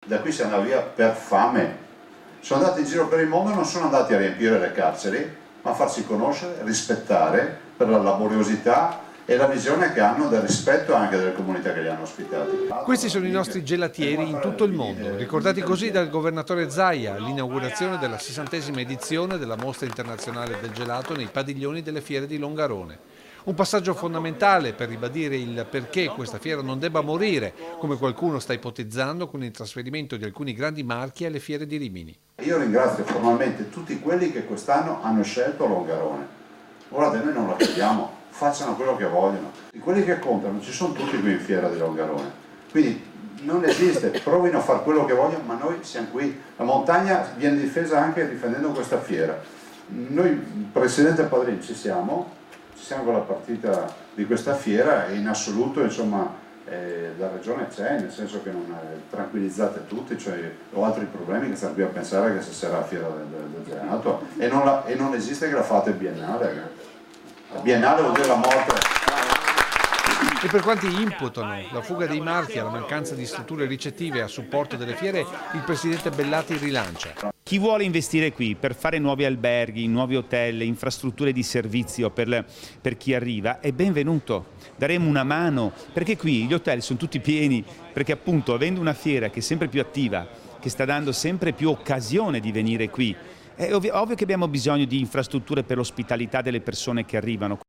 Da qui si andava via per fame. Sono andati in giro per il mondo e non sono andati a riempire le carceri, ma a farsi conoscere, rispettare per la laboriosità e la visione che hanno del rispetto anche delle comunità che li hanno ospitati. Questi sono i nostri gelatieri in tutto il mondo, ricordati così dal governatore Zaia all'inaugurazione della 60ª edizione della Mostra Internazionale del Gelato nei padiglioni delle fiere di Longarone. Un passaggio fondamentale per ribadire il perché questa fiera non debba morire, come qualcuno sta ipotizzando con il trasferimento di alcuni grandi marchi alle fiere di Rimini. Io ringrazio formalmente tutti quelli che quest'anno hanno scelto Longarone. Guardate, noi non la chiediamo, facciano quello che vogliono. Di quelli che contano ci sono tutti qui in fiera di Longarone. Quindi non esiste, provino a fare quello che vogliono, ma noi siamo qui. La montagna viene difesa anche difendendo questa fiera. Noi, Presidente Padrini, ci siamo con la partita di questa fiera e in assoluto insomma la regione c'è, nel senso che non tranquillizzate tutti, cioè ho altri problemi che stare qui a pensare che stasera la fiera del gelato e non esiste che la fate biennale. La biennale vuol dire la morte. E per quanti imputano la fuga dei marchi alla mancanza di strutture ricettive a supporto delle fiere, il presidente Bellati rilancia. Chi vuole investire qui per fare nuovi alberghi, nuovi hotel, infrastrutture di servizio per chi arriva è benvenuto. Daremo una mano perché qui gli hotel sono tutti pieni, perché appunto avendo una fiera che è sempre più attiva, che sta dando sempre più occasione di venire qui, è ovvio che abbiamo bisogno di infrastrutture per l'ospitalità delle persone che arrivano.